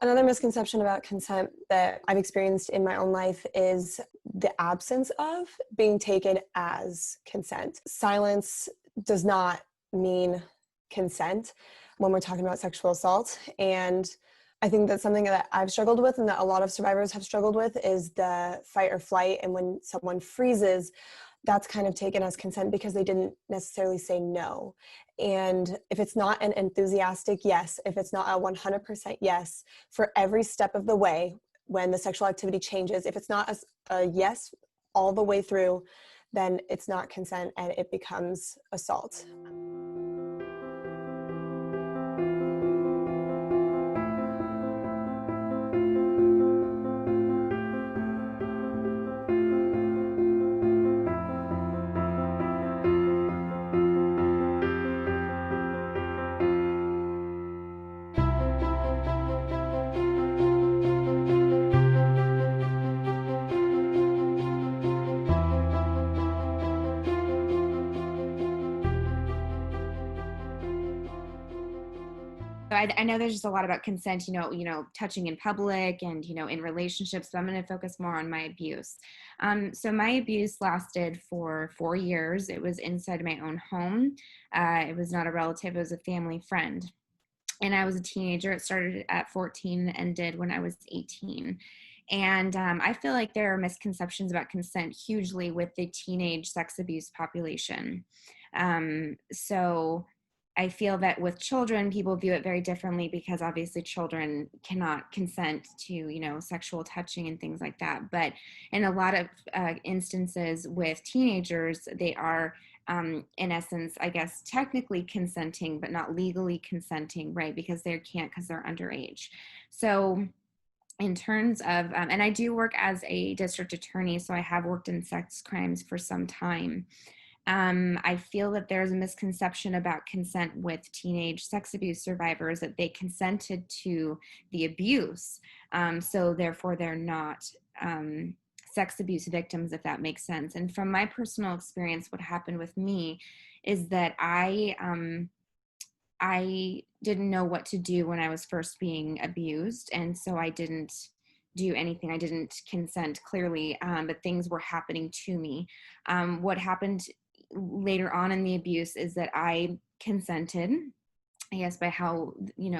Another misconception about consent that I've experienced in my own life is the absence of being taken as consent. Silence does not mean consent when we're talking about sexual assault. And I think that's something that I've struggled with and that a lot of survivors have struggled with is the fight or flight. And when someone freezes, that's kind of taken as consent because they didn't necessarily say no. And if it's not an enthusiastic yes, if it's not a 100% yes for every step of the way, when the sexual activity changes, if it's not a yes all the way through, then it's not consent and it becomes assault. I know there's just a lot about consent, touching in public and, in relationships, but I'm going to focus more on my abuse. So my abuse lasted for 4 years. It was inside my own home. It was not a relative, it was a family friend. And I was a teenager. It started at 14 and ended when I was 18. And I feel like there are misconceptions about consent hugely with the teenage sex abuse population. So I feel that with children, people view it very differently because obviously children cannot consent to, sexual touching and things like that. But in a lot of instances with teenagers, they are, in essence, I guess, technically consenting, but not legally consenting, right? Because they can't because they're underage. So in terms of, and I do work as a district attorney, so I have worked in sex crimes for some time. I feel that there's a misconception about consent with teenage sex abuse survivors, that they consented to the abuse. So therefore they're not sex abuse victims, if that makes sense. And from my personal experience, what happened with me is that I didn't know what to do when I was first being abused. And so I didn't do anything. I didn't consent clearly, but things were happening to me. What happened later on in the abuse is that I consented, I guess by how,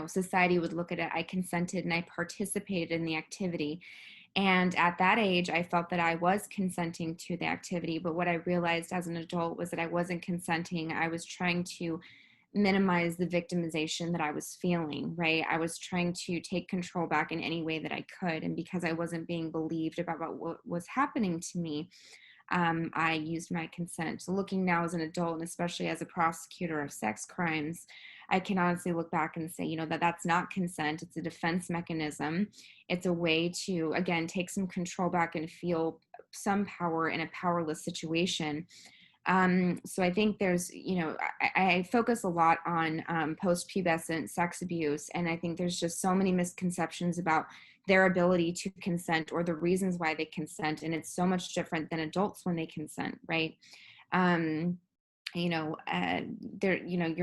society would look at it. I consented and I participated in the activity. And at that age, I felt that I was consenting to the activity. But what I realized as an adult was that I wasn't consenting. I was trying to minimize the victimization that I was feeling, right? I was trying to take control back in any way that I could. And because I wasn't being believed about what was happening to me, I used my consent. So looking now as an adult, and especially as a prosecutor of sex crimes, I can honestly look back and say, that that's not consent. It's a defense mechanism. It's a way to, again, take some control back and feel some power in a powerless situation. So I think there's, I focus a lot on post-pubescent sex abuse, and I think there's just so many misconceptions about their ability to consent or the reasons why they consent, and it's so much different than adults when they consent, right? Your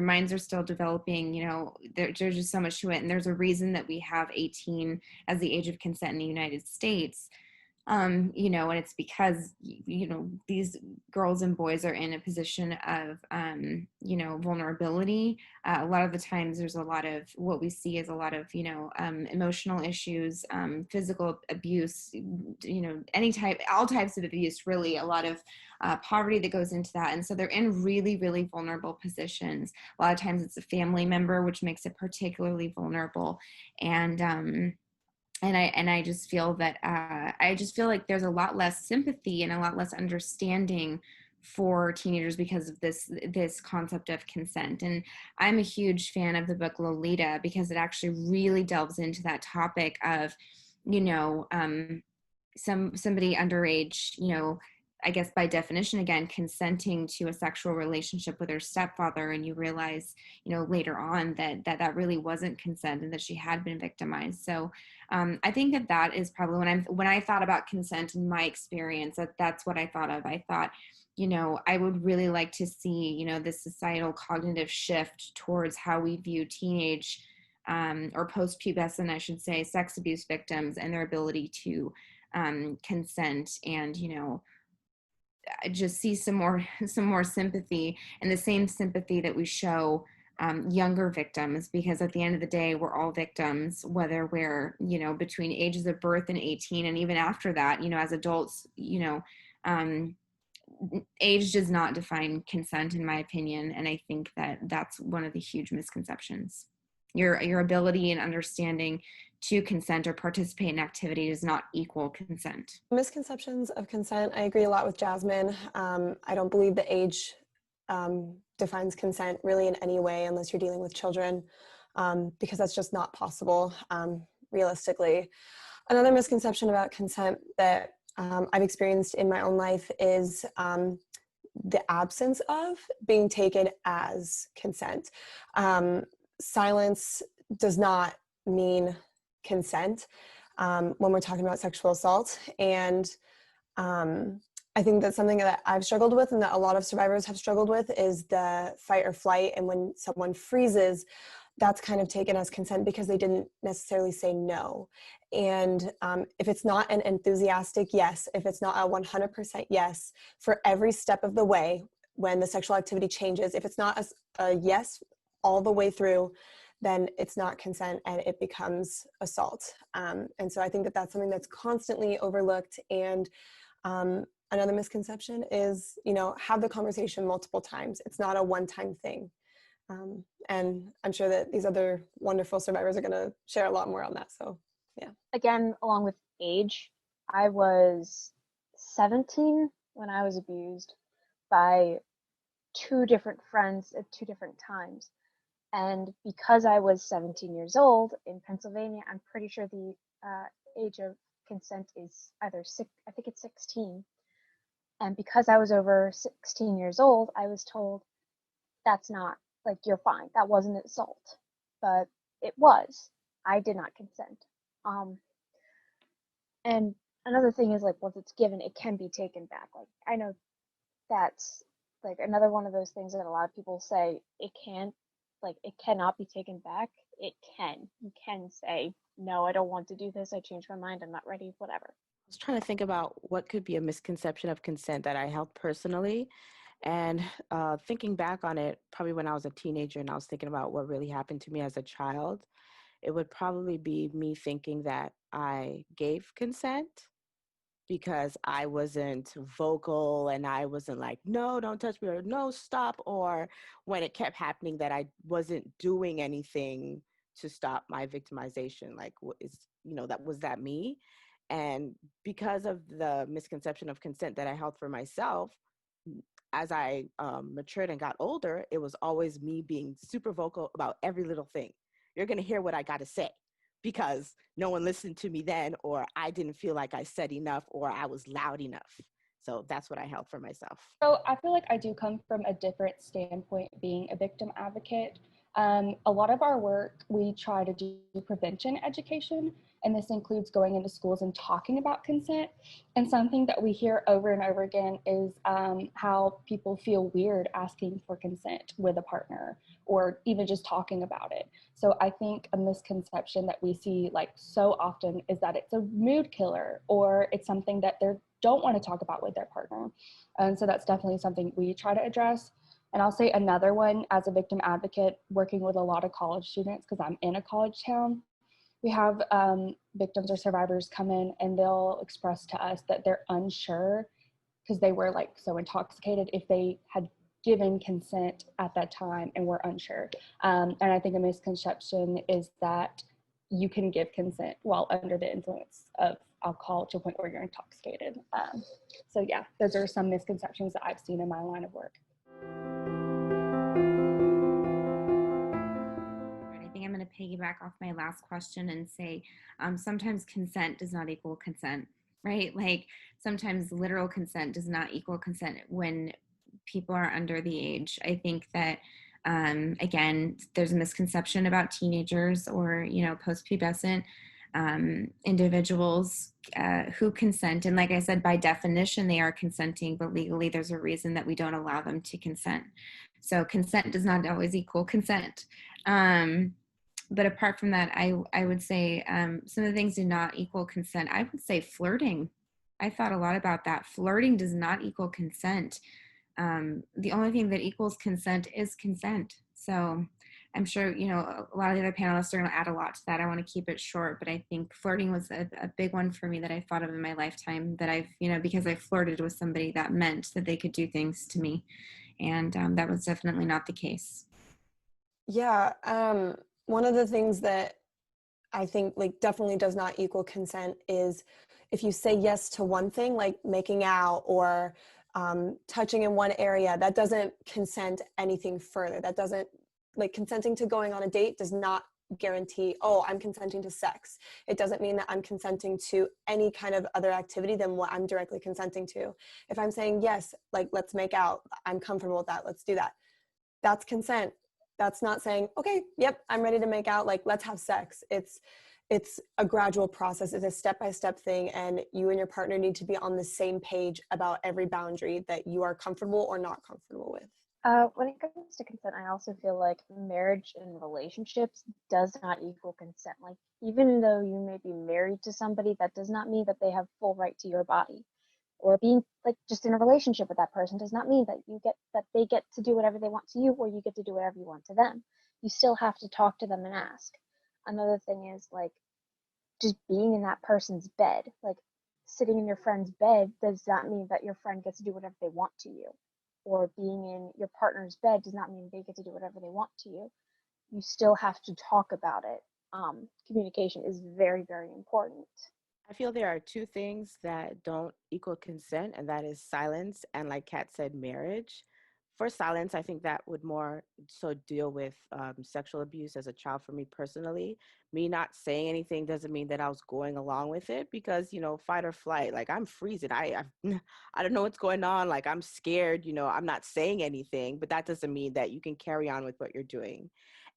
minds are still developing, there's just so much to it, and there's a reason that we have 18 as the age of consent in the United States. And it's because, these girls and boys are in a position of, vulnerability. A lot of the times there's a lot of, what we see is a lot of, emotional issues, physical abuse, all types of abuse, really, a lot of poverty that goes into that. And so they're in really, really vulnerable positions. A lot of times it's a family member, which makes it particularly vulnerable. And I just feel that like there's a lot less sympathy and a lot less understanding for teenagers because of this concept of consent. And I'm a huge fan of the book Lolita because it actually really delves into that topic of, somebody underage, I guess by definition, again, consenting to a sexual relationship with her stepfather, and you realize, later on that really wasn't consent and that she had been victimized. So I think that is probably when I thought about consent in my experience, that's what I thought of. I thought, I would really like to see, this societal cognitive shift towards how we view teenage or post-pubescent, I should say, sex abuse victims and their ability to consent and, just see some more sympathy, and the same sympathy that we show younger victims, because at the end of the day, we're all victims, whether we're, between ages of birth and 18, and even after that, as adults, um, age does not define consent, in my opinion. And I think that that's one of the huge misconceptions. Your ability and understanding to consent or participate in activity does not equal consent. Misconceptions of consent. I agree a lot with Jasmyn. I don't believe the age defines consent really in any way unless you're dealing with children, because that's just not possible realistically. Another misconception about consent that I've experienced in my own life is the absence of being taken as consent. Silence does not mean consent when we're talking about sexual assault. And I think that's something that I've struggled with, and that a lot of survivors have struggled with, is the fight or flight. And when someone freezes, that's kind of taken as consent because they didn't necessarily say no. And if it's not an enthusiastic yes, if it's not a 100% yes for every step of the way when the sexual activity changes, if it's not a yes all the way through, then it's not consent and it becomes assault. And so I think that that's something that's constantly overlooked. And another misconception is, have the conversation multiple times. It's not a one-time thing. And I'm sure that these other wonderful survivors are going to share a lot more on that. So, yeah. Again, along with age, I was 17 when I was abused by two different friends at two different times. And because I was 17 years old in Pennsylvania, I'm pretty sure the age of consent is either I think it's 16. And because I was over 16 years old, I was told, that's not, like, you're fine. That wasn't assault. But it was. I did not consent. And another thing is, like, once it's given, it can be taken back. Like, I know that's, like, another one of those things that a lot of people say, it cannot be taken back. It can. You can say, no, I don't want to do this. I changed my mind. I'm not ready, whatever. I was trying to think about what could be a misconception of consent that I held personally. And thinking back on it, probably when I was a teenager and I was thinking about what really happened to me as a child, it would probably be me thinking that I gave consent because I wasn't vocal and I wasn't like, no, don't touch me, or no, stop. Or when it kept happening that I wasn't doing anything to stop my victimization. Like, was that me? And because of the misconception of consent that I held for myself, as I matured and got older, it was always me being super vocal about every little thing. You're going to hear what I got to say because no one listened to me then, or I didn't feel like I said enough, or I was loud enough. So that's what I held for myself. So I feel like I do come from a different standpoint being a victim advocate. A lot of our work, we try to do prevention education, and this includes going into schools and talking about consent. And something that we hear over and over again is how people feel weird asking for consent with a partner or even just talking about it. So I think a misconception that we see like so often is that it's a mood killer or it's something that they don't want to talk about with their partner. And so that's definitely something we try to address. And I'll say another one, as a victim advocate, working with a lot of college students, because I'm in a college town, we have victims or survivors come in and they'll express to us that they're unsure because they were like so intoxicated if they had given consent at that time and were unsure. And I think a misconception is that you can give consent while under the influence of alcohol to a point where you're intoxicated. So yeah, those are some misconceptions that I've seen in my line of work. I think I'm going to piggyback off my last question and say sometimes consent does not equal consent, right? Like sometimes literal consent does not equal consent when people are under the age. I think that again, there's a misconception about teenagers or, post-pubescent individuals who consent. And like I said, by definition, they are consenting, but legally there's a reason that we don't allow them to consent. So consent does not always equal consent. But apart from that, I would say some of the things do not equal consent. I would say flirting. I thought a lot about that. Flirting does not equal consent. The only thing that equals consent is consent. So I'm sure, a lot of the other panelists are going to add a lot to that. I want to keep it short, but I think flirting was a big one for me that I thought of in my lifetime, that I've, because I flirted with somebody, that meant that they could do things to me. And that was definitely not the case. Yeah. One of the things that I think like definitely does not equal consent is if you say yes to one thing, like making out or touching in one area, that doesn't consent anything further. That doesn't, like, consenting to going on a date does not guarantee, oh, I'm consenting to sex. It doesn't mean that I'm consenting to any kind of other activity than what I'm directly consenting to. If I'm saying yes, like, let's make out, I'm comfortable with that, let's do that, that's consent. That's not saying, okay, yep, I'm ready to make out, like, let's have sex. It's a gradual process. It's a step-by-step thing, and you and your partner need to be on the same page about every boundary that you are comfortable or not comfortable with. When it comes to consent, I also feel like marriage and relationships does not equal consent. Like, even though you may be married to somebody, that does not mean that they have full right to your body. Or being like just in a relationship with that person does not mean that they get to do whatever they want to you, or you get to do whatever you want to them. You still have to talk to them and ask. Another thing is, like, just being in that person's bed, like sitting in your friend's bed does not mean that your friend gets to do whatever they want to you. Or being in your partner's bed does not mean they get to do whatever they want to you. You still have to talk about it. Communication is very, very important. I feel there are two things that don't equal consent, and that is silence and, like Kat said, marriage. For silence, I think that would more so deal with sexual abuse as a child for me personally. Me not saying anything doesn't mean that I was going along with it, because, fight or flight, like, I'm freezing. I don't know what's going on. Like, I'm scared, I'm not saying anything, but that doesn't mean that you can carry on with what you're doing.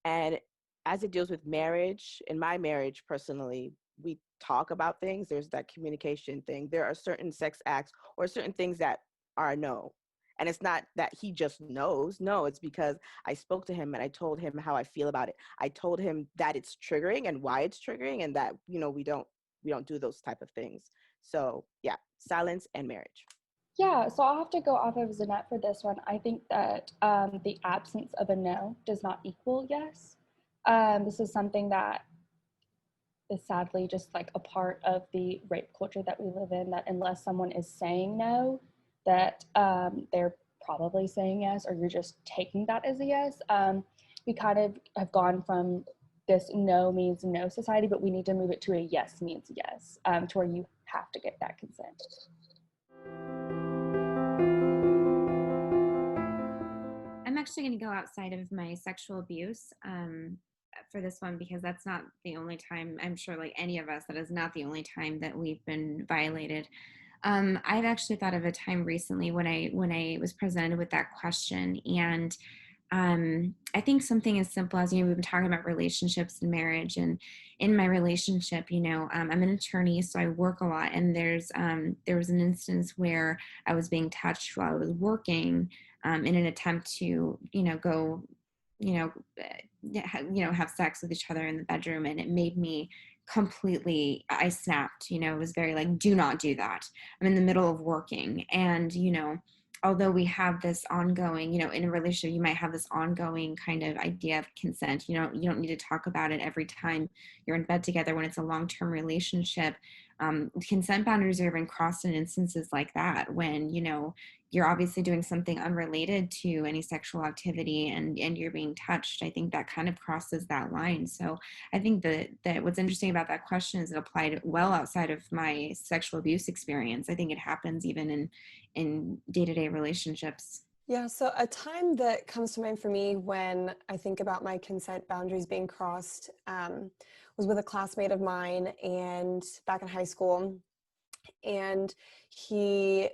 And as it deals with marriage, in my marriage personally, we talk about things. There's that communication thing. There are certain sex acts or certain things that are a no. And it's not that he just knows. No, it's because I spoke to him and I told him how I feel about it. I told him that it's triggering and why it's triggering, and that, we don't do those type of things. So yeah, silence and marriage. Yeah, so I'll have to go off of Zinette for this one. I think that the absence of a no does not equal yes. This is something that is sadly just like a part of the rape culture that we live in, that unless someone is saying no, that they're probably saying yes, or you're just taking that as a yes. We kind of have gone from this no means no society, but we need to move it to a yes means yes, to where you have to get that consent. I'm actually going to go outside of my sexual abuse for this one, because that's not the only time, I'm sure, like any of us, that is not the only time that we've been violated. I've actually thought of a time recently when I was presented with that question, and I think something as simple as, we've been talking about relationships and marriage, and in my relationship, I'm an attorney, so I work a lot, and there was an instance where I was being touched while I was working, in an attempt to, go, have sex with each other in the bedroom, and it made me completely, I snapped. It was very like, do not do that. I'm in the middle of working, and although we have this ongoing, in a relationship, you might have this ongoing kind of idea of consent. You don't need to talk about it every time you're in bed together. When it's a long-term relationship, consent boundaries are even crossed in instances like that, when, you're obviously doing something unrelated to any sexual activity, and you're being touched. I think that kind of crosses that line. So I think that what's interesting about that question is it applied well outside of my sexual abuse experience. I think it happens even in day-to-day relationships. Yeah, so a time that comes to mind for me when I think about my consent boundaries being crossed was with a classmate of mine, and back in high school. And he,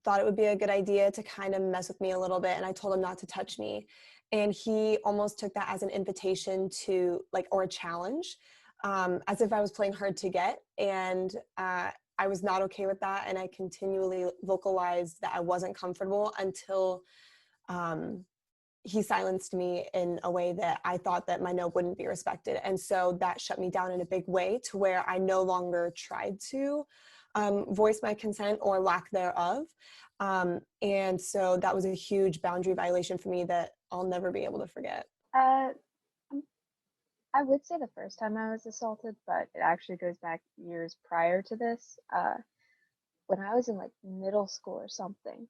thought it would be a good idea to kind of mess with me a little bit, and I told him not to touch me. And he almost took that as an invitation to, like, or a challenge, as if I was playing hard to get. And I was not okay with that, and I continually vocalized that I wasn't comfortable until he silenced me in a way that I thought that my no wouldn't be respected. And so that shut me down in a big way to where I no longer tried to voice my consent or lack thereof. And so that was a huge boundary violation for me that I'll never be able to forget. Um, I would say the first time I was assaulted, but it actually goes back years prior to this. When I was in like middle school or something,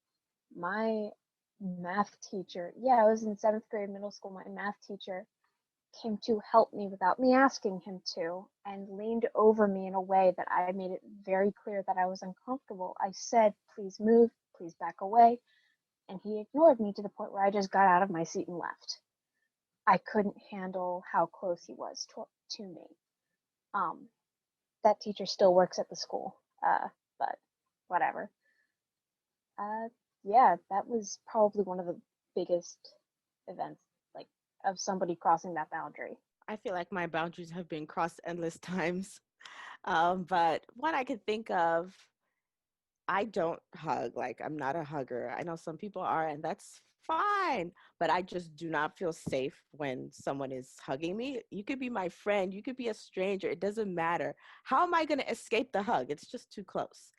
my math teacher, yeah, I was in 7th grade middle school, my math teacher came to help me without me asking him to and leaned over me in a way that I made it very clear that I was uncomfortable. I said, please move, please back away. And he ignored me to the point where I just got out of my seat and left. I couldn't handle how close he was to me. That teacher still works at the school, but whatever. Yeah, that was probably one of the biggest events, like, of somebody crossing that boundary. I feel like my boundaries have been crossed endless times. But one I could think of, I don't hug. Like, I'm not a hugger. I know some people are, and that's fine. But I just do not feel safe when someone is hugging me. You could be my friend, you could be a stranger. It doesn't matter. How am I going to escape the hug? It's just too close.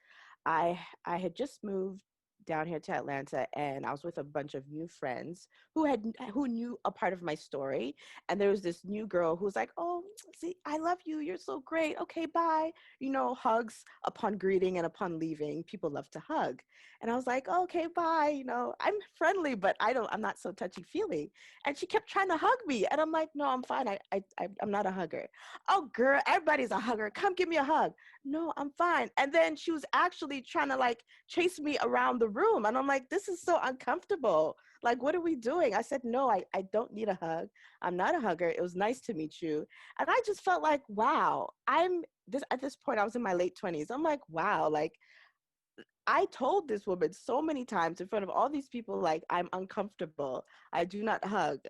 I had just moved down here to Atlanta, and I was with a bunch of new friends who knew a part of my story. And there was this new girl who was like, "Oh, see, I love you. You're so great. Okay, bye." Hugs upon greeting and upon leaving. People love to hug. And I was like, oh, "Okay, bye." I'm friendly, but I'm not so touchy-feely. And she kept trying to hug me, and I'm like, "No, I'm fine. I'm not a hugger." "Oh, girl, everybody's a hugger. Come give me a hug." "No, I'm fine." And then she was actually trying to like chase me around the room. And I'm like, this is so uncomfortable. Like, what are we doing? I said, no, I don't need a hug. I'm not a hugger. It was nice to meet you. And I just felt like, wow, at this point, I was in my late 20s. I'm like, wow, like, I told this woman so many times in front of all these people, like, I'm uncomfortable. I do not hug,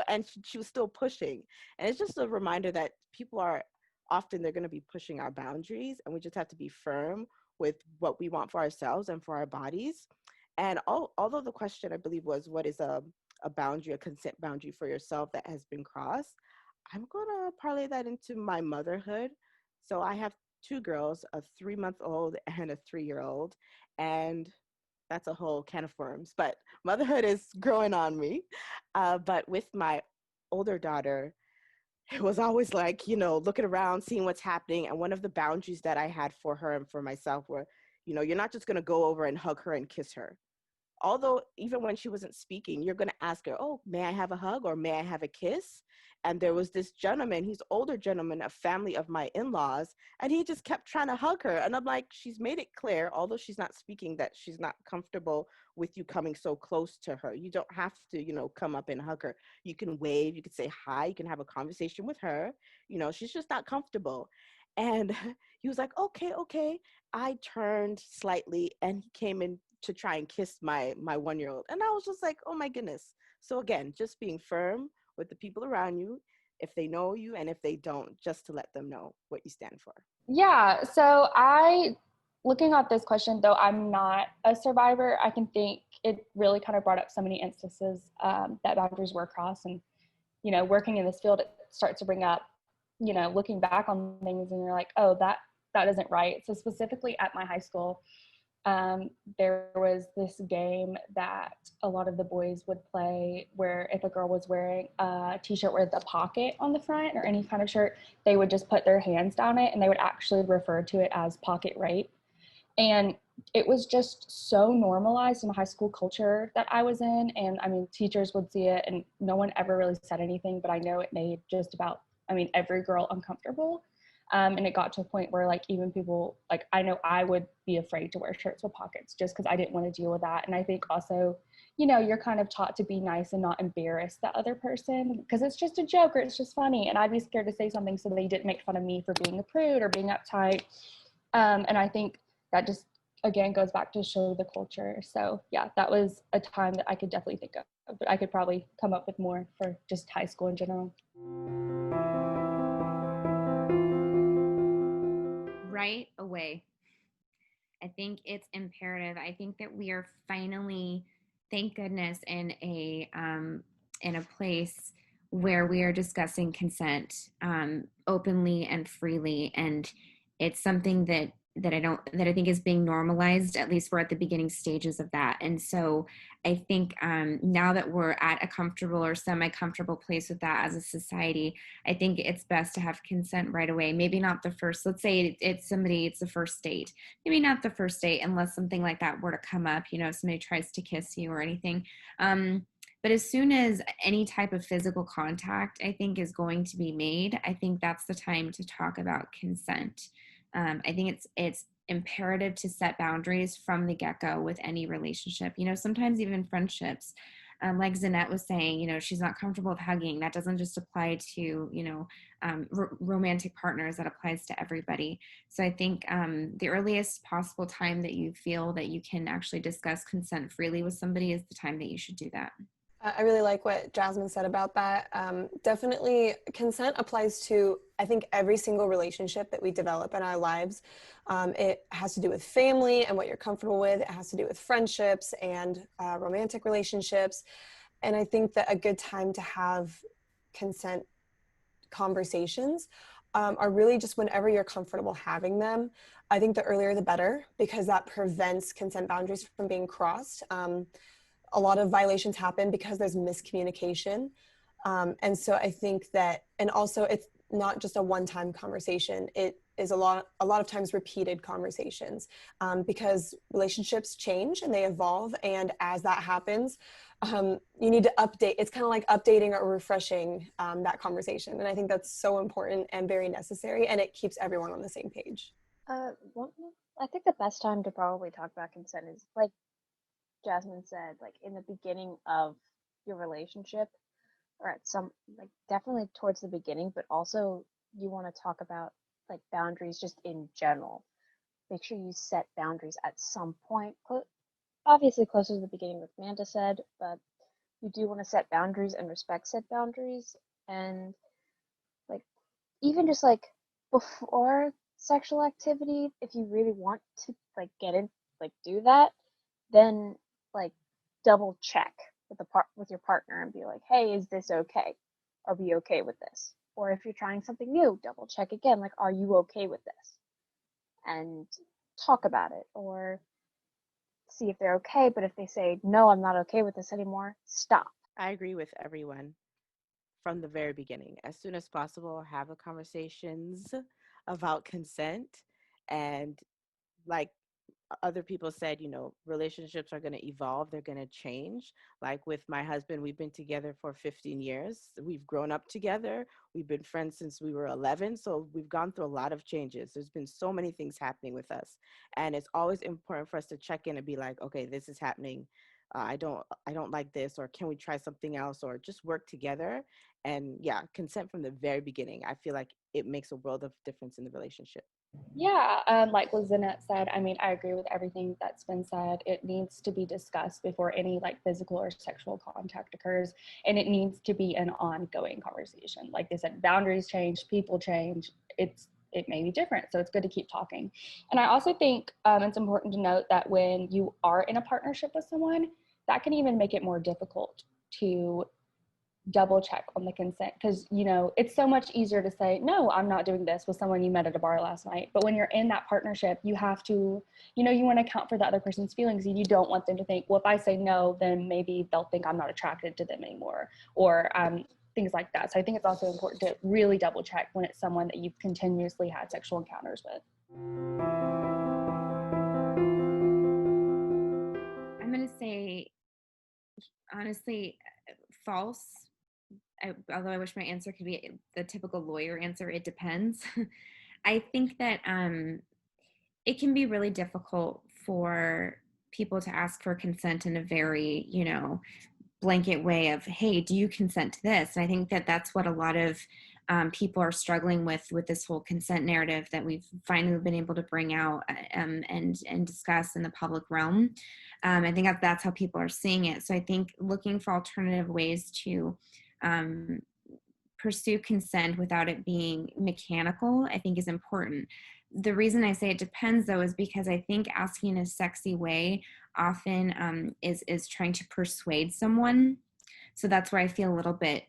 and she was still pushing. And it's just a reminder that people are often, they're going to be pushing our boundaries, and we just have to be firm with what we want for ourselves and for our bodies. And although the question, I believe, was, what is a boundary, a consent boundary for yourself that has been crossed? I'm going to parlay that into my motherhood. So I have two girls, a 3-month-old and a 3-year-old. And that's a whole can of worms, but motherhood is growing on me. But with my older daughter, it was always like, looking around, seeing what's happening. And one of the boundaries that I had for her and for myself were, you're not just going to go over and hug her and kiss her. Although even when she wasn't speaking, you're going to ask her, "Oh, may I have a hug or may I have a kiss?" And there was this gentleman, he's older gentleman, a family of my in-laws, and he just kept trying to hug her. And I'm like, she's made it clear, although she's not speaking, that she's not comfortable with you coming so close to her. You don't have to, come up and hug her. You can wave, you can say hi, you can have a conversation with her. She's just not comfortable. And he was like, okay, okay. I turned slightly and he came in to try and kiss my 1-year-old. And I was just like, oh my goodness. So again, just being firm with the people around you, if they know you and if they don't, just to let them know what you stand for. Yeah, so looking at this question, though I'm not a survivor, I can think it really kind of brought up so many instances that boundaries were crossed. And, working in this field, it starts to bring up, looking back on things and you're like, oh, that isn't right. So specifically at my high school, there was this game that a lot of the boys would play where if a girl was wearing a t-shirt with a pocket on the front or any kind of shirt, they would just put their hands down it and they would actually refer to it as pocket rape. And it was just so normalized in the high school culture that I was in. And I mean, teachers would see it and no one ever really said anything, but I know it made just about, every girl uncomfortable. And it got to a point where like even people, like I know I would be afraid to wear shirts with pockets just because I didn't want to deal with that. And I think also, you're kind of taught to be nice and not embarrass the other person because it's just a joke or it's just funny. And I'd be scared to say something so they didn't make fun of me for being a prude or being uptight. And I think that just, again, goes back to show the culture. So yeah, that was a time that I could definitely think of, but I could probably come up with more for just high school in general. Right away. I think it's imperative. I think that we are finally, thank goodness, in a place where we are discussing consent openly and freely, and it's something that I think is being normalized. At least we're at the beginning stages of that, and so I think now that we're at a comfortable or semi-comfortable place with that as a society, I think it's best to have consent right away. Maybe not the first. Let's say it's the first date. Maybe not the first date, unless something like that were to come up. Somebody tries to kiss you or anything. But as soon as any type of physical contact, I think, is going to be made, I think that's the time to talk about consent. I think it's imperative to set boundaries from the get-go with any relationship. Sometimes even friendships, like Zinette was saying, she's not comfortable with hugging. That doesn't just apply to, romantic partners. That applies to everybody. So I think the earliest possible time that you feel that you can actually discuss consent freely with somebody is the time that you should do that. I really like what Jasmyn said about that. Definitely consent applies to, I think, every single relationship that we develop in our lives. It has to do with family and what you're comfortable with. It has to do with friendships and romantic relationships. And I think that a good time to have consent conversations are really just whenever you're comfortable having them. I think the earlier the better, because that prevents consent boundaries from being crossed. A lot of violations happen because there's miscommunication. And so I think that, and also it's not just a one-time conversation. It is a lot of times repeated conversations, because relationships change and they evolve. And as that happens, you need to update. It's kind of like updating or refreshing that conversation. And I think that's so important and very necessary, and it keeps everyone on the same page. Well, I think the best time to probably talk about consent is, like Jasmyn said, like in the beginning of your relationship, or at some, like, definitely towards the beginning, but also you want to talk about like boundaries just in general. Make sure you set boundaries at some point. Obviously closer to the beginning, like Manda said, but you do want to set boundaries and respect said boundaries. And like, even just like before sexual activity, if you really want to like get in, like do that, then like double check with your partner and be like, hey, is this okay? Are we okay with this? Or if you're trying something new, double check again, like, are you okay with this? And talk about it, or see if they're okay. But if they say, no, I'm not okay with this anymore, stop. I agree with everyone from the very beginning. As soon as possible, have a conversations about consent. And like other people said, relationships are going to evolve, they're going to change. Like with my husband, we've been together for 15 years. We've grown up together. We've been friends since we were 11. So we've gone through a lot of changes. There's been so many things happening with us. And it's always important for us to check in and be like, okay, this is happening. I don't like this, or can we try something else, or just work together. And yeah, consent from the very beginning. I feel like it makes a world of difference in the relationship. Yeah, like what Zinette said, I mean, I agree with everything that's been said. It needs to be discussed before any like physical or sexual contact occurs, and it needs to be an ongoing conversation. Like they said, boundaries change, people change. It may be different, so it's good to keep talking. And I also think it's important to note that when you are in a partnership with someone, that can even make it more difficult to double check on the consent, because it's so much easier to say, no, I'm not doing this with someone you met at a bar last night. But when you're in that partnership, you have to, you want to account for the other person's feelings, and you don't want them to think, well, if I say no, then maybe they'll think I'm not attracted to them anymore, or things like that. So I think it's also important to really double check when it's someone that you've continuously had sexual encounters with. I'm going to say, honestly, false. Although I wish my answer could be the typical lawyer answer, it depends. I think that it can be really difficult for people to ask for consent in a very, blanket way of, hey, do you consent to this? And I think that that's what a lot of people are struggling with this whole consent narrative that we've finally been able to bring out and discuss in the public realm. I think that's how people are seeing it. So I think looking for alternative ways to pursue consent without it being mechanical, I think, is important. the reason I say it depends, though, is because I think asking in a sexy way often is trying to persuade someone. So that's where I feel a little bit,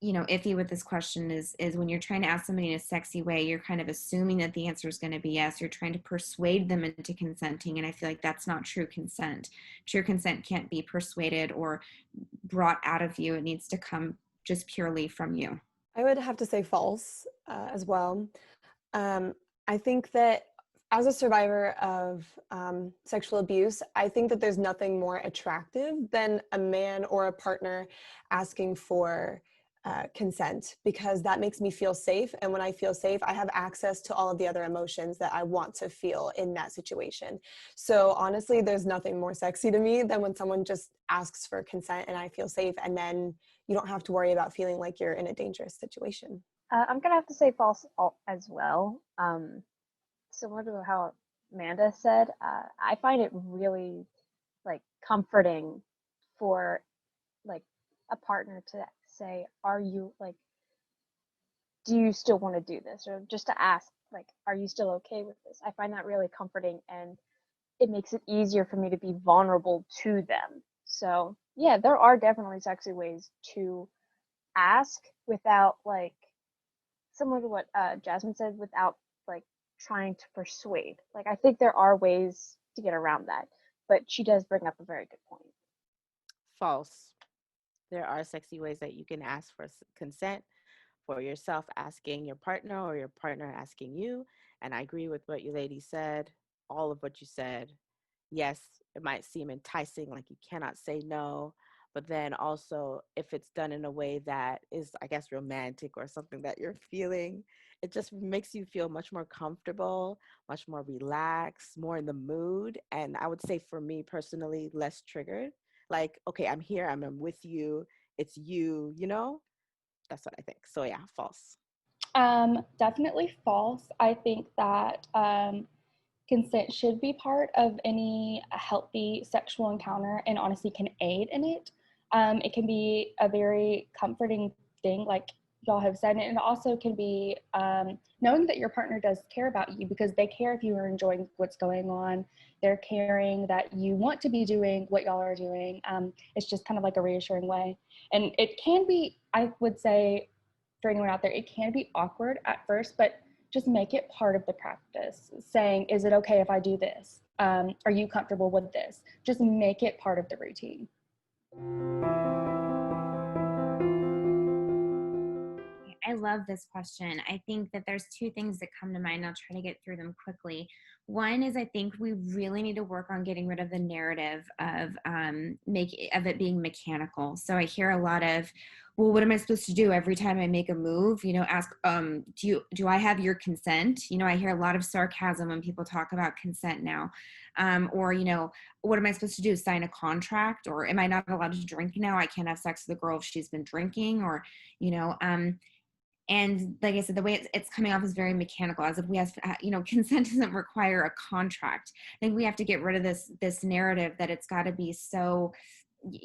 iffy with this question is when you're trying to ask somebody in a sexy way, you're kind of assuming that the answer is going to be yes. You're trying to persuade them into consenting. And I feel like that's not true consent. True consent can't be persuaded or brought out of you. It needs to come just purely from you. I would have to say false as well. I think that as a survivor of sexual abuse, I think that there's nothing more attractive than a man or a partner asking for consent, because that makes me feel safe. And when I feel safe, I have access to all of the other emotions that I want to feel in that situation. So honestly, there's nothing more sexy to me than when someone just asks for consent and I feel safe, and then you don't have to worry about feeling like you're in a dangerous situation. I'm gonna have to say false as well. Similar to how Manda said, I find it really like comforting for like a partner to say, "Are you like, do you still want to do this?" Or just to ask, like, "Are you still okay with this?" I find that really comforting, and it makes it easier for me to be vulnerable to them. So yeah, there are definitely sexy ways to ask without like, similar to what Jasmyn said, without like trying to persuade. Like, I think there are ways to get around that, but she does bring up a very good point. False. There are sexy ways that you can ask for consent, for yourself asking your partner or your partner asking you. And I agree with what you ladies said, all of what you said. Yes, it might seem enticing, like you cannot say no. But then also, if it's done in a way that is, I guess, romantic or something that you're feeling, it just makes you feel much more comfortable, much more relaxed, more in the mood. And I would say for me personally, less triggered. Like, okay, I'm here, I'm with you, it's you, That's what I think. So yeah, false. Definitely false. I think that consent should be part of any healthy sexual encounter and honestly can aid in it. It can be a very comforting thing, like y'all have said, and it also can be knowing that your partner does care about you, because they care if you are enjoying what's going on. They're caring that you want to be doing what y'all are doing. It's just kind of like a reassuring way. And it can be, I would say, for anyone out there, it can be awkward at first, but just make it part of the practice. Saying, is it okay if I do this? Are you comfortable with this? Just make it part of the routine. I love this question. I think that there's two things that come to mind. I'll try to get through them quickly. One is, I think we really need to work on getting rid of the narrative of it being mechanical. So I hear a lot of, well, what am I supposed to do every time I make a move? Ask, do I have your consent? I hear a lot of sarcasm when people talk about consent now. Or, what am I supposed to do? Sign a contract? Or am I not allowed to drink now? I can't have sex with a girl if she's been drinking, or, and like I said, the way it's coming off is very mechanical, as if we have, consent doesn't require a contract. I think we have to get rid of this narrative that it's got to be so,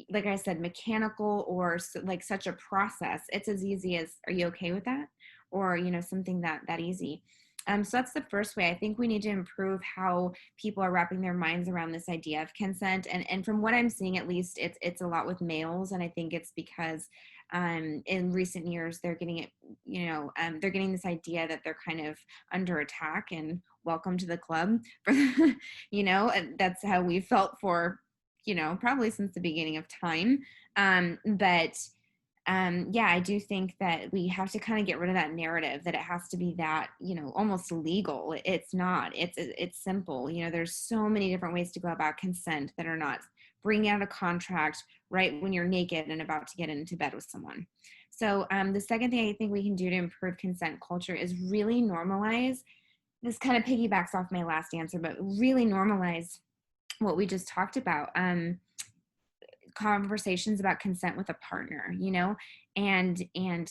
like I said, mechanical or like such a process. It's as easy as, are you okay with that? Or, something that easy. So that's the first way. I think we need to improve how people are wrapping their minds around this idea of consent. And from what I'm seeing, at least, it's a lot with males. And I think it's because in recent years, they're getting it, they're getting this idea that they're kind of under attack, and welcome to the club. And that's how we felt for, probably since the beginning of time. Yeah, I do think that we have to kind of get rid of that narrative that it has to be that, almost legal. It's not. It's simple. There's so many different ways to go about consent that are not bringing out a contract right when you're naked and about to get into bed with someone. So the second thing I think we can do to improve consent culture is really normalize. This kind of piggybacks off my last answer, but really normalize what we just talked about. Conversations about consent with a partner, and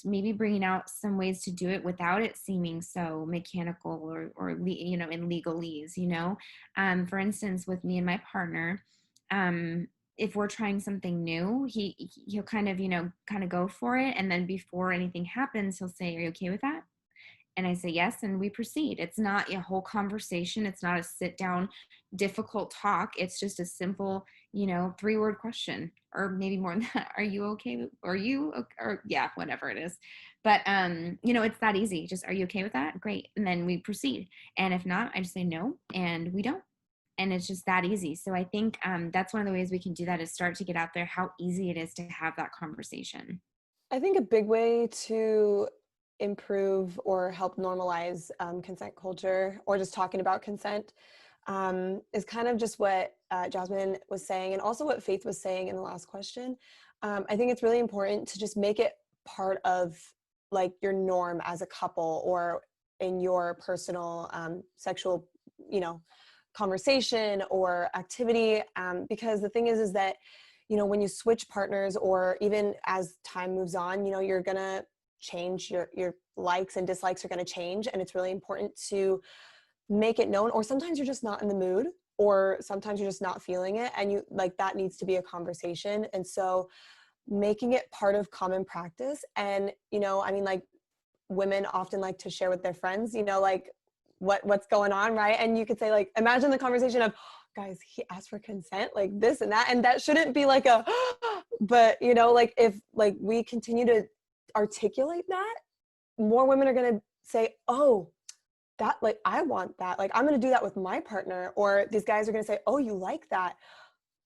maybe bringing out some ways to do it without it seeming so mechanical or in legalese. For instance, with me and my partner, if we're trying something new, he'll kind of go for it, and then before anything happens, he'll say, "Are you okay with that?" And I say yes, and we proceed. It's not a whole conversation. It's not a sit down, difficult talk. It's just a simple, 3-word question, or maybe more than that. Are you okay? Are you, or yeah, whatever it is. But, it's that easy. Just, are you okay with that? Great. And then we proceed. And if not, I just say no, and we don't. And it's just that easy. So I think that's one of the ways we can do that, is start to get out there how easy it is to have that conversation. I think a big way to improve or help normalize consent culture, or just talking about consent, is kind of just what Jasmyn was saying, and also what Faith was saying in the last question. I think it's really important to just make it part of like your norm as a couple, or in your personal sexual, conversation or activity. Because the thing is that, when you switch partners, or even as time moves on, you're gonna change, your likes and dislikes are gonna change, and it's really important to make it known. Or sometimes you're just not in the mood, or sometimes you're just not feeling it, and you like, that needs to be a conversation. And so making it part of common practice. And like, women often like to share with their friends, like what's going on, right? And you could say, like, imagine the conversation of, guys, he asked for consent, like this and that, and that shouldn't be like a but like, if like we continue to articulate that, more women are going to say, oh, that, like, I want that, like, I'm going to do that with my partner. Or these guys are going to say, oh, you like that,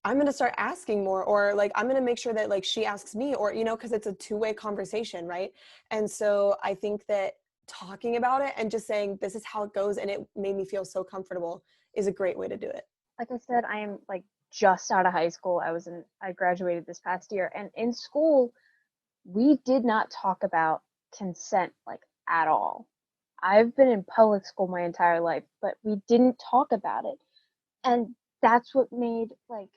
I'm going to start asking more. Or like, I'm going to make sure that like she asks me, or because it's a two-way conversation, right? And so I think that talking about it and just saying, this is how it goes, and it made me feel so comfortable, is a great way to do it. Like I said, I am like just out of high school. I graduated this past year, and in school we did not talk about consent like at all. I've been in public school my entire life, but we didn't talk about it. And that's what made like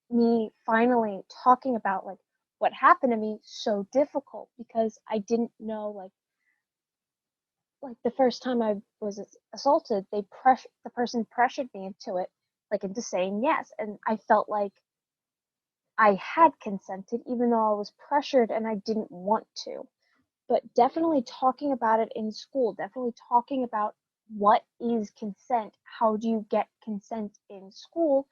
me finally talking about like what happened to me so difficult, because I didn't know like the first time I was assaulted, the person pressured me into it, like into saying yes, and I felt like I had consented even though I was pressured and I didn't want to. But definitely talking about it in school, definitely talking about what is consent, how do you get consent in school,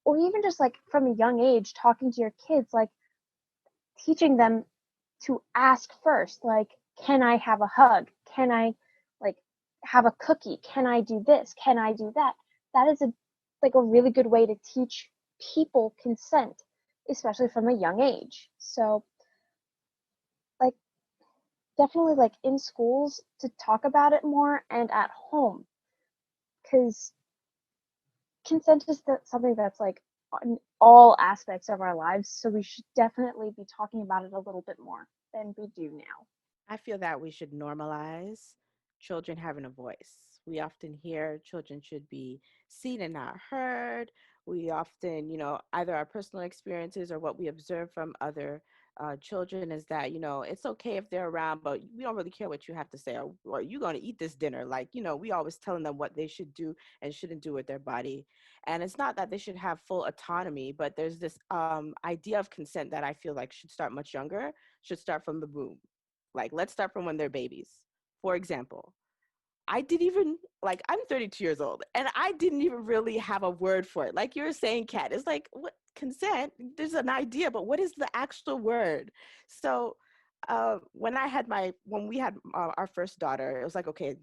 or even just like from a young age, talking to your kids, like teaching them to ask first, like, can I have a hug? Can I like have a cookie? Can I do this? Can I do that? That is a really good way to teach people consent, especially from a young age. So like definitely like in schools to talk about it more, and at home, because consent is something that's like in all aspects of our lives, so we should definitely be talking about it a little bit more than we do now. I feel that we should normalize children having a voice. We often hear children should be seen and not heard. We often, either our personal experiences or what we observe from other children is that, it's okay if they're around, but we don't really care what you have to say. Or are you going to eat this dinner? Like, we always telling them what they should do and shouldn't do with their body. And it's not that they should have full autonomy, but there's this idea of consent that I feel like should start much younger, should start from the womb. Like, let's start from when they're babies. For example, I didn't even, like, I'm 32 years old, and I didn't even really have a word for it. Like you were saying, Kat, it's like, what, consent? There's an idea, but what is the actual word? So when we had our first daughter, it was like, okay,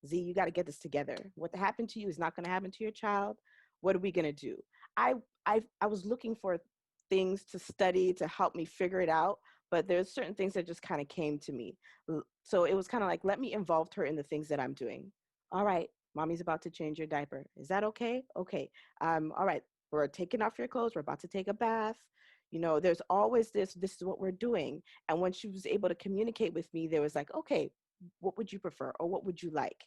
Z, you got to get this together. What happened to you is not going to happen to your child. What are we going to do? I was looking for things to study to help me figure it out, but there's certain things that just kind of came to me. So it was kind of like, let me involve her in the things that I'm doing. All right, mommy's about to change your diaper. Is that okay? Okay. All right, we're taking off your clothes. We're about to take a bath. There's always this is what we're doing. And when she was able to communicate with me, there was like, okay, what would you prefer? Or what would you like?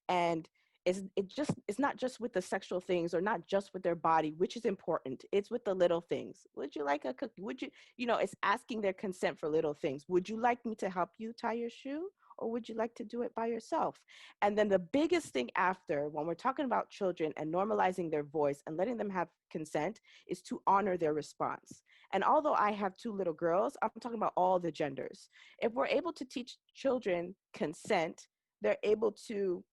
And it's not just with the sexual things, or not just with their body, which is important. It's with the little things. Would you like a cookie? Would you, it's asking their consent for little things. Would you like me to help you tie your shoe? Or would you like to do it by yourself? And then the biggest thing after, when we're talking about children and normalizing their voice and letting them have consent, is to honor their response. And although I have 2 little girls, I'm talking about all the genders. If we're able to teach children consent, they're able to,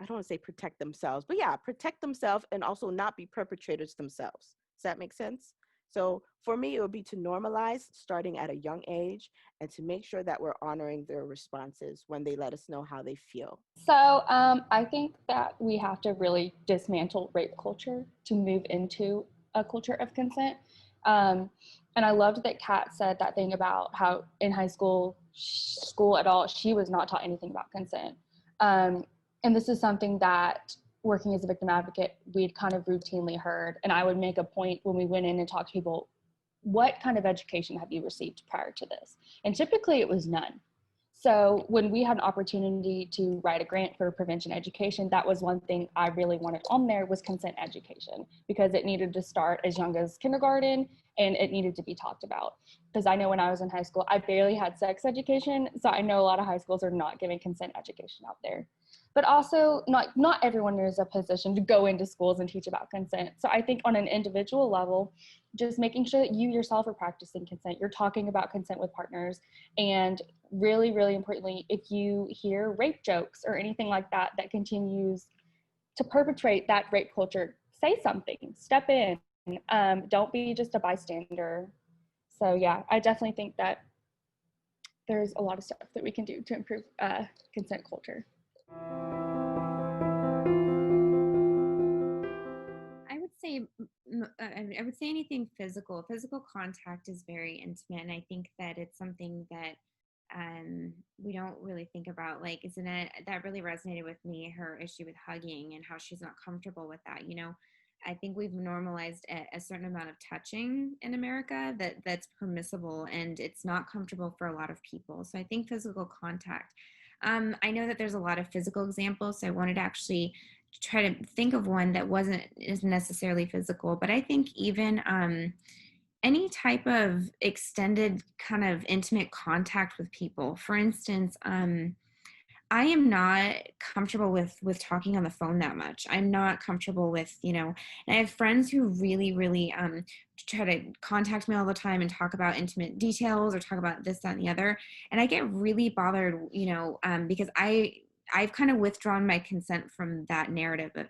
I don't want to say protect themselves, but yeah, protect themselves and also not be perpetrators themselves. Does that make sense? So for me, it would be to normalize starting at a young age and to make sure that we're honoring their responses when they let us know how they feel. So I think that we have to really dismantle rape culture to move into a culture of consent. And I loved that Kat said that thing about how in high school, school at all, she was not taught anything about consent. And this is something that working as a victim advocate, we'd kind of routinely heard. And I would make a point when we went in and talked to people, what kind of education have you received prior to this? And typically it was none. So when we had an opportunity to write a grant for prevention education, that was one thing I really wanted on there was consent education, because it needed to start as young as kindergarten and it needed to be talked about. Because I know when I was in high school, I barely had sex education. So I know a lot of high schools are not giving consent education out there. But also not everyone is in a position to go into schools and teach about consent. So I think on an individual level, just making sure that you yourself are practicing consent, you're talking about consent with partners, and really, really importantly, if you hear rape jokes or anything like that that continues to perpetrate that rape culture, say something, step in, don't be just a bystander. So yeah, I definitely think that there's a lot of stuff that we can do to improve consent culture. I would say anything physical. Physical contact is very intimate, and I think that it's something that we don't really think about. Like, Zinette, that really resonated with me, her issue with hugging and how she's not comfortable with that. You know, I think we've normalized a certain amount of touching in America that's permissible, and it's not comfortable for a lot of people. So I think physical contact. I know that there's a lot of physical examples, so I wanted to actually try to think of one that isn't necessarily physical, but I think even any type of extended kind of intimate contact with people. For instance, I am not comfortable with talking on the phone that much. I'm not comfortable with, and I have friends who really, really try to contact me all the time and talk about intimate details or talk about this, that, and the other. And I get really bothered, because I've kind of withdrawn my consent from that narrative of,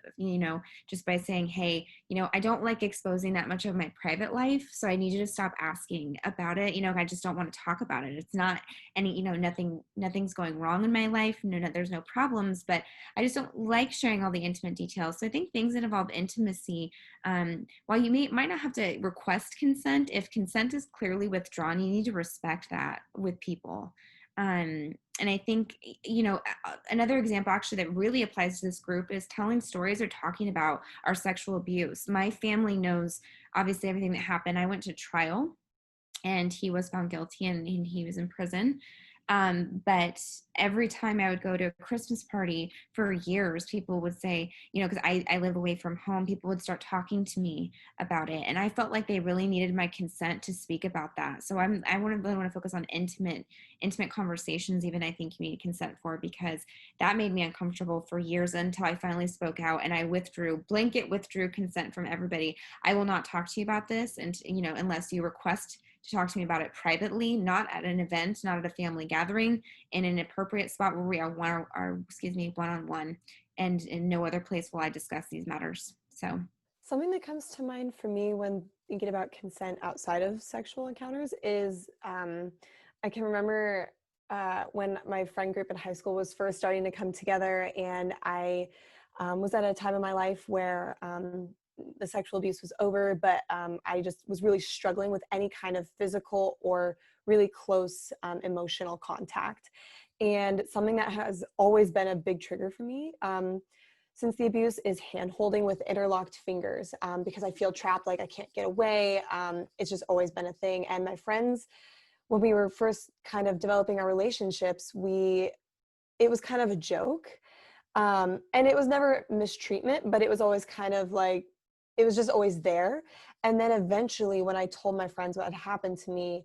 just by saying, hey, I don't like exposing that much of my private life. So I need you to stop asking about it. I just don't want to talk about it. It's not any, nothing's going wrong in my life. No, there's no problems, but I just don't like sharing all the intimate details. So I think things that involve intimacy, while you might not have to request consent, if consent is clearly withdrawn, you need to respect that with people. And I think, another example actually that really applies to this group is telling stories or talking about our sexual abuse. My family knows obviously everything that happened. I went to trial and he was found guilty and he was in prison. But every time I would go to a Christmas party for years, people would say, because I live away from home, people would start talking to me about it. And I felt like they really needed my consent to speak about that. So I really want to focus on intimate conversations, even I think you need consent for, because that made me uncomfortable for years until I finally spoke out and I blanket withdrew consent from everybody. I will not talk to you about this. And, unless you request to talk to me about it privately, not at an event, not at a family gathering, in an appropriate spot where we are one-on-one, and in no other place will I discuss these matters. So something that comes to mind for me when thinking about consent outside of sexual encounters is I can remember when my friend group in high school was first starting to come together, and I was at a time in my life where the sexual abuse was over, but I just was really struggling with any kind of physical or really close emotional contact. And something that has always been a big trigger for me since the abuse is hand-holding with interlocked fingers, because I feel trapped, like I can't get away. It's just always been a thing. And my friends, when we were first kind of developing our relationships, it was kind of a joke. And it was never mistreatment, but it was always kind of like, it was just always there. And then eventually when I told my friends what had happened to me,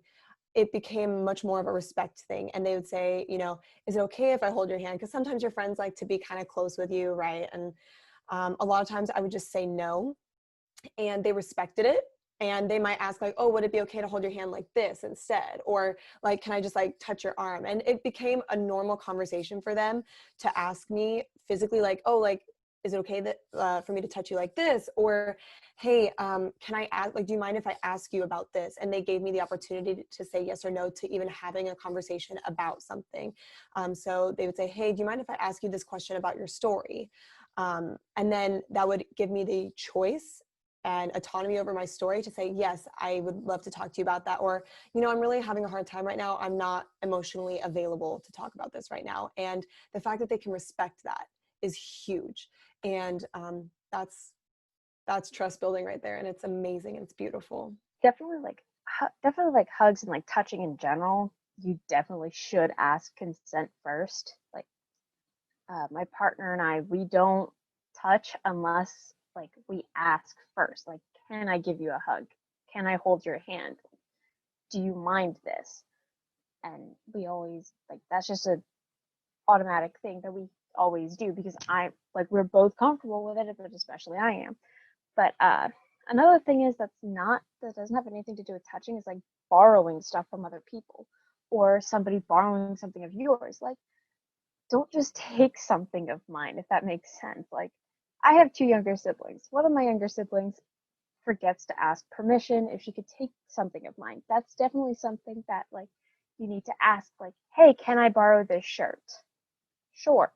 it became much more of a respect thing. And they would say, is it okay if I hold your hand? Because sometimes your friends like to be kind of close with you, right? And a lot of times I would just say no, and they respected it. and they might ask like, oh, would it be okay to hold your hand like this instead? Or like, can I just like touch your arm? And it became a normal conversation for them to ask me physically like, oh, like, is it okay that for me to touch you like this? Or, hey, can I ask, like, do you mind if I ask you about this? And they gave me the opportunity to say yes or no to even having a conversation about something. So they would say, hey, do you mind if I ask you this question about your story? And then that would give me the choice and autonomy over my story to say, yes, I would love to talk to you about that. Or, you know, I'm really having a hard time right now. I'm not emotionally available to talk about this right now. And the fact that they can respect that is huge. And that's trust building right there. And it's amazing and it's beautiful. Definitely like hugs and like touching in general. You definitely should ask consent first. Like my partner and I, we don't touch unless like we ask first. Like, can I give you a hug? Can I hold your hand? Do you mind this? And we always like, that's just a automatic thing that we always do because we're both comfortable with it, but especially I am. But another thing is that doesn't have anything to do with touching is like borrowing stuff from other people or somebody borrowing something of yours. Like, don't just take something of mine, if that makes sense. Like, I have 2 younger siblings. One of my younger siblings forgets to ask permission if she could take something of mine. That's definitely something that like you need to ask, like, hey, can I borrow this shirt? Sure.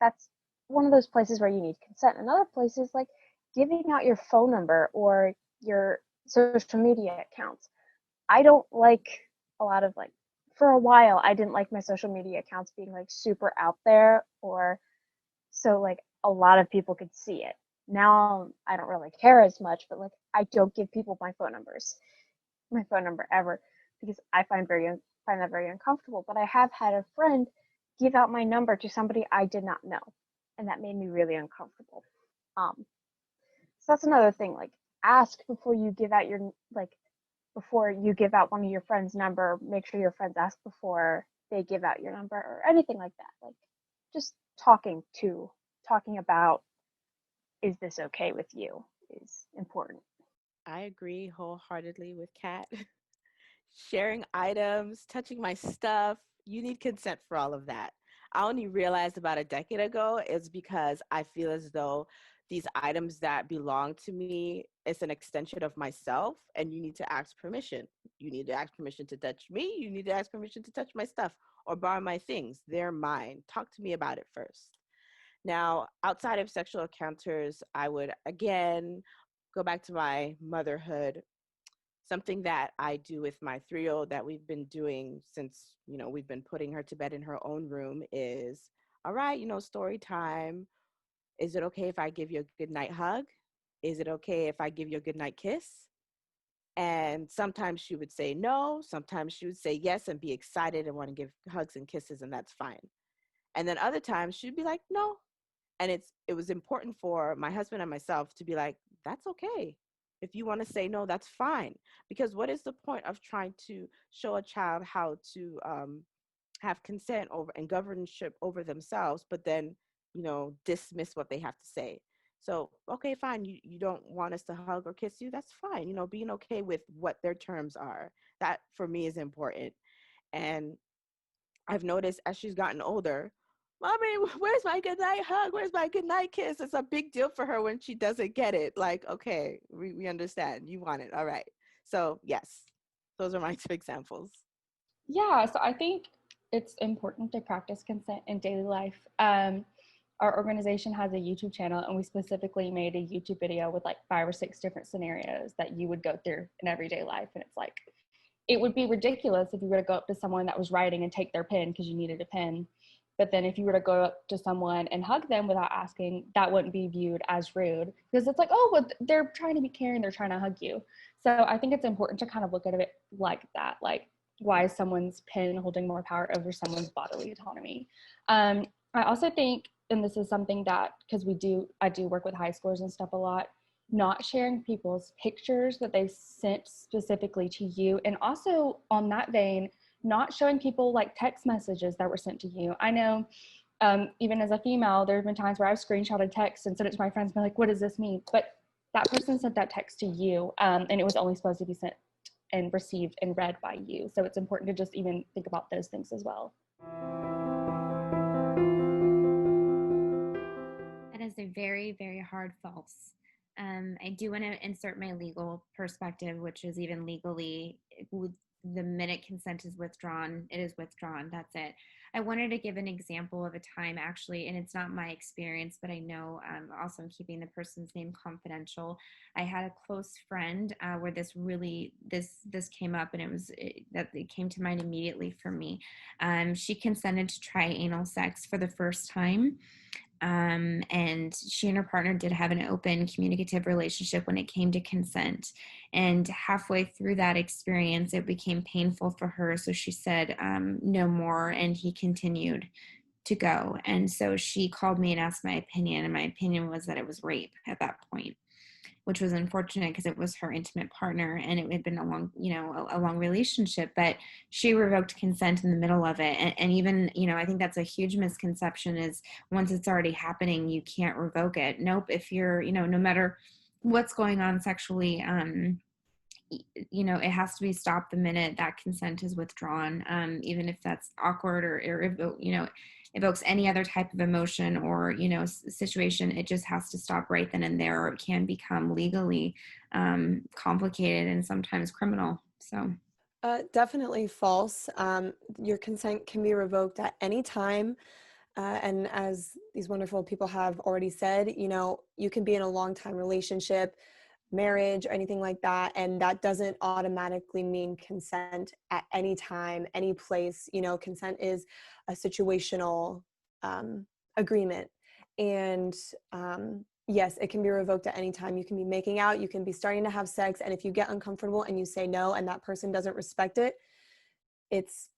That's one of those places where you need consent. Another place is like giving out your phone number or your social media accounts. I don't like a lot of like, for a while, I didn't like my social media accounts being like super out there or so like a lot of people could see it. Now I don't really care as much, but like I don't give people my phone number ever because I find that very uncomfortable. But I have had a friend give out my number to somebody I did not know, and that made me really uncomfortable. So that's another thing. Like, ask before you give out before you give out one of your friends' number. Make sure your friends ask before they give out your number or anything like that. Like, just talking about, is this okay with you, is important. I agree wholeheartedly with Kat. Sharing items, touching my stuff, you need consent for all of that. I only realized about a decade ago is because I feel as though these items that belong to me is an extension of myself, and you need to ask permission. You need to ask permission to touch me. You need to ask permission to touch my stuff or borrow my things. They're mine. Talk to me about it first. Now, outside of sexual encounters, I would again go back to my motherhood. Something that I do with my 3-year-old that we've been doing since, we've been putting her to bed in her own room is, all right, story time. Is it okay if I give you a good night hug? Is it okay if I give you a good night kiss? And sometimes she would say no. Sometimes she would say yes and be excited and want to give hugs and kisses, and that's fine. And then other times she'd be like, no. And it was important for my husband and myself to be like, that's okay. If you want to say no, that's fine. Because what is the point of trying to show a child how to have consent over and governorship over themselves, but then, dismiss what they have to say? So, okay, fine. You don't want us to hug or kiss you. That's fine. Being okay with what their terms are. That for me is important. And I've noticed as she's gotten older, Mommy, where's my goodnight hug? Where's my goodnight kiss? It's a big deal for her when she doesn't get it. Like, okay, we understand. You want it. All right. So, yes, those are my 2 examples. Yeah, so I think it's important to practice consent in daily life. Our organization has a YouTube channel, and we specifically made a YouTube video with like 5 or 6 different scenarios that you would go through in everyday life. And it's like, it would be ridiculous if you were to go up to someone that was writing and take their pen because you needed a pen. But then if you were to go up to someone and hug them without asking, that wouldn't be viewed as rude because it's like, oh, well, they're trying to be caring. They're trying to hug you. So I think it's important to kind of look at it like that. Like, why is someone's pen holding more power over someone's bodily autonomy? I also think, and this is something that, because I do work with high schoolers and stuff a lot, not sharing people's pictures that they've sent specifically to you. And also on that vein, not showing people like text messages that were sent to you. I know even as a female, there have been times where I've screenshotted text and sent it to my friends and been like, what does this mean? But that person sent that text to you, and it was only supposed to be sent and received and read by you. So it's important to just even think about those things as well. That is a very, very hard false. I do want to insert my legal perspective, which is even legally, the minute consent is withdrawn, it is withdrawn. That's it. I wanted to give an example of a time actually, and it's not my experience, but I know also I'm keeping the person's name confidential. I had a close friend where this came up, and it came to mind immediately for me. She consented to try anal sex for the first time. And she and her partner did have an open communicative relationship when it came to consent. And halfway through that experience, it became painful for her. So she said, no more. And he continued to go. And so she called me and asked my opinion. And my opinion was that it was rape at that point, which was unfortunate because it was her intimate partner and it had been a long relationship, but she revoked consent in the middle of it. And even, I think that's a huge misconception is once it's already happening, you can't revoke it. Nope. If you're, no matter what's going on sexually, it has to be stopped the minute that consent is withdrawn, even if that's awkward or evokes any other type of emotion or situation. It just has to stop right then and there, or it can become legally complicated and sometimes criminal. So Definitely false. Your consent can be revoked at any time. And as these wonderful people have already said, you can be in a long-time relationship, marriage, or anything like that, and that doesn't automatically mean consent at any time, any place. Consent is a situational agreement. And yes, it can be revoked at any time. You can be making out, you can be starting to have sex, and if you get uncomfortable and you say no and that person doesn't respect it, it's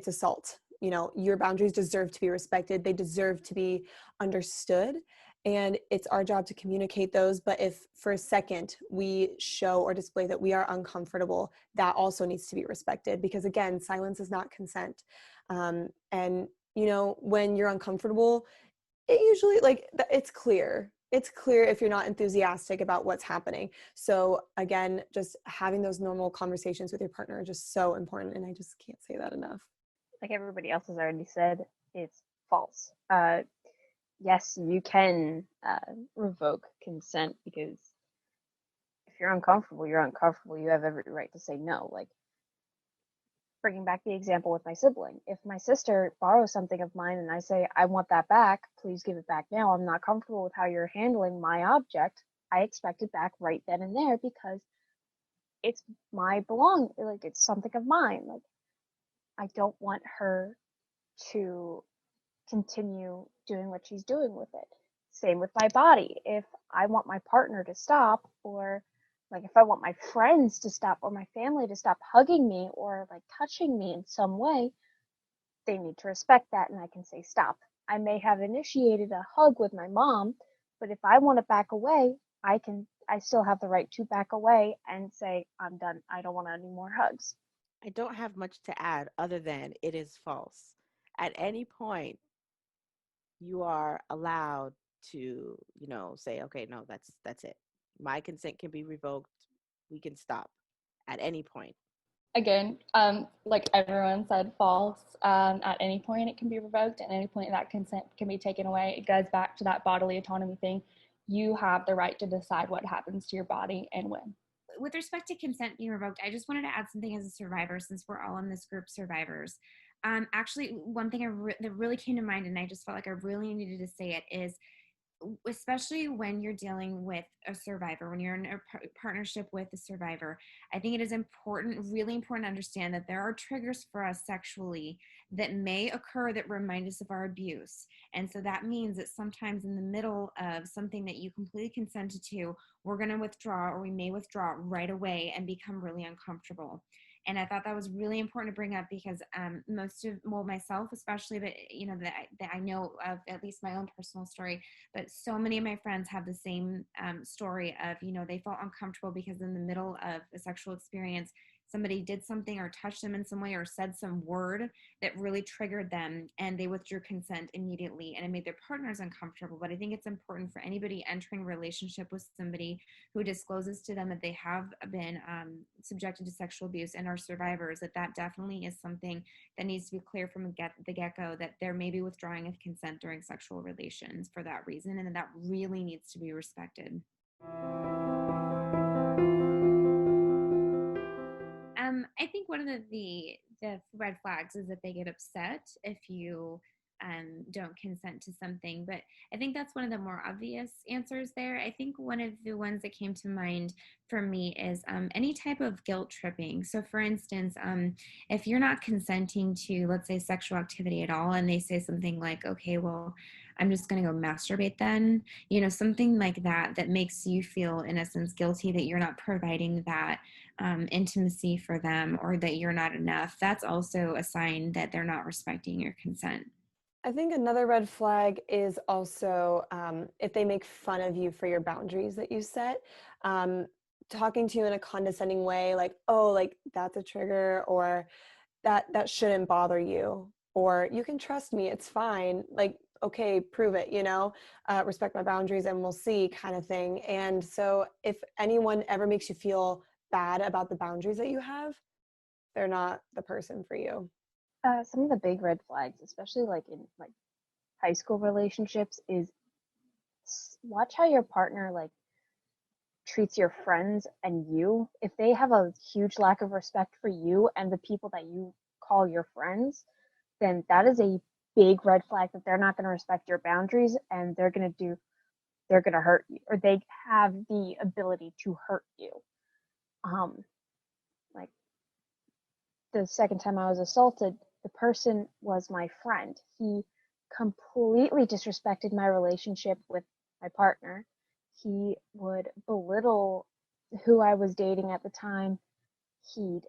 assault. Your boundaries deserve to be respected. They deserve to be understood. And it's our job to communicate those. But if for a second we show or display that we are uncomfortable, that also needs to be respected, because again, silence is not consent. And when you're uncomfortable, it usually it's clear. It's clear if you're not enthusiastic about what's happening. So again, just having those normal conversations with your partner are just so important. And I just can't say that enough. Like everybody else has already said, it's false. Yes, you can revoke consent, because if you're uncomfortable, you're uncomfortable. You have every right to say no. Like, bringing back the example with my sibling. If my sister borrows something of mine and I say, I want that back, please give it back now. I'm not comfortable with how you're handling my object. I expect it back right then and there, because it's my like it's something of mine. Like, I don't want her to continue doing what she's doing with it. Same with my body. If I want my partner to stop, or like if I want my friends to stop or my family to stop hugging me or like touching me in some way, they need to respect that, and I can say stop. I may have initiated a hug with my mom, but if I want to back away, I still have the right to back away and say, I'm done. I don't want any more hugs. I don't have much to add other than it is false. At any point, you are allowed to, say, okay, no, that's it. My consent can be revoked. We can stop at any point. Again, like everyone said, false. At any point it can be revoked. At any point that consent can be taken away. It goes back to that bodily autonomy thing. You have the right to decide what happens to your body and when. With respect to consent being revoked, I just wanted to add something as a survivor, since we're all in this group survivors. Actually, one thing that really came to mind, and I just felt like I really needed to say it, is especially when you're dealing with a survivor, when you're in a partnership with a survivor, I think it is really important to understand that there are triggers for us sexually that may occur that remind us of our abuse. And so that means that sometimes in the middle of something that you completely consented to, we're going to withdraw, or we may withdraw right away and become really uncomfortable. And I thought that was really important to bring up, because myself especially, but that I know of, at least my own personal story, but so many of my friends have the same story of, they felt uncomfortable because in the middle of a sexual experience, somebody did something or touched them in some way or said some word that really triggered them, and they withdrew consent immediately, and it made their partners uncomfortable. But I think it's important for anybody entering a relationship with somebody who discloses to them that they have been subjected to sexual abuse and are survivors, that definitely is something that needs to be clear from the get-go, that there may be withdrawing of consent during sexual relations for that reason, and that really needs to be respected. I think one of the red flags is that they get upset if you don't consent to something. But I think that's one of the more obvious answers there. I think one of the ones that came to mind for me is any type of guilt tripping. So for instance, if you're not consenting to, let's say, sexual activity at all, and they say something like, okay, well, I'm just going to go masturbate then, something like that, that makes you feel, in essence, guilty that you're not providing that intimacy for them, or that you're not enough. That's also a sign that they're not respecting your consent. I think another red flag is also if they make fun of you for your boundaries that you set. Talking to you in a condescending way, like, oh, like that's a trigger, or that shouldn't bother you, or you can trust me, it's fine. Like, okay, prove it, respect my boundaries and we'll see, kind of thing. And so if anyone ever makes you feel bad about the boundaries that you have, they're not the person for you. Some of the big red flags, especially like in like high school relationships, is watch how your partner like treats your friends and you. If they have a huge lack of respect for you and the people that you call your friends, then that is a big red flag that they're not going to respect your boundaries, and they're going to hurt you, or they have the ability to hurt you. Like the second time I was assaulted, the person was my friend. He completely disrespected my relationship with my partner. He would belittle who I was dating at the time. He'd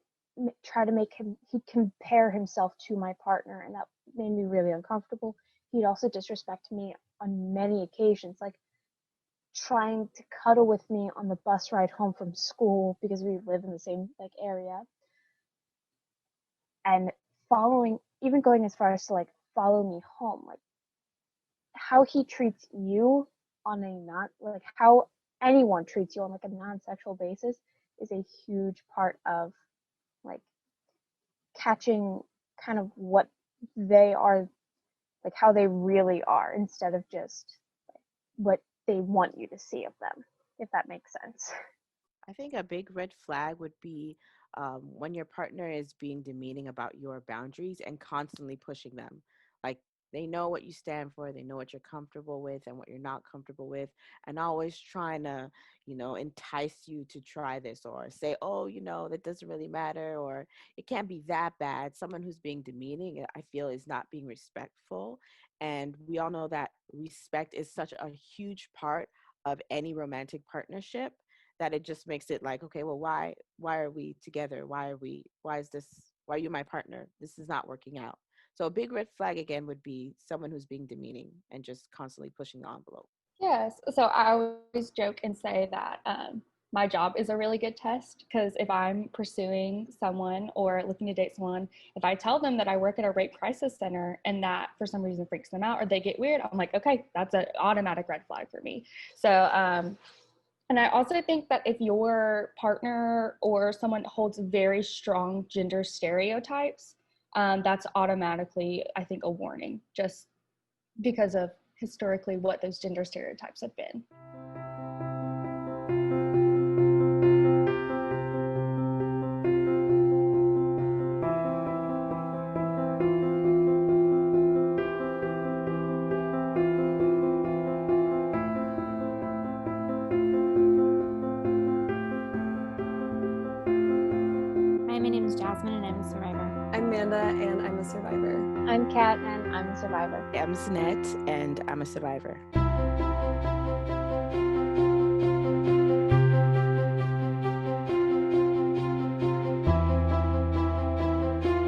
try to he'd compare himself to my partner, and that made me really uncomfortable. He'd also disrespect me on many occasions, like trying to cuddle with me on the bus ride home from school because we live in the same like area, and even going as far as to like follow me home. Like how he treats you on a not like how anyone treats you on like a non-sexual basis is a huge part of like catching kind of what they are, like how they really are, instead of just like, what they want you to see of them, if that makes sense. I think a big red flag would be when your partner is being demeaning about your boundaries and constantly pushing them. Like they know what you stand for, they know what you're comfortable with and what you're not comfortable with, and always trying to, entice you to try this, or say, oh, that doesn't really matter, or it can't be that bad. Someone who's being demeaning, I feel, is not being respectful. And we all know that respect is such a huge part of any romantic partnership, that it just makes it like, okay, well, why are we together? Why are you my partner? This is not working out. So a big red flag again would be someone who's being demeaning and just constantly pushing the envelope. Yes. So I always joke and say that my job is a really good test, because if I'm pursuing someone or looking to date someone, if I tell them that I work at a rape crisis center and that for some reason freaks them out or they get weird, I'm like, okay, that's an automatic red flag for me. So, and I also think that if your partner or someone holds very strong gender stereotypes, that's automatically, I think, a warning, just because of historically what those gender stereotypes have been. Hi, my name is Jasmyn and I'm a survivor. I'm Manda and I'm a survivor. I'm Kat and I'm a survivor. I'm Zinette and I'm a survivor.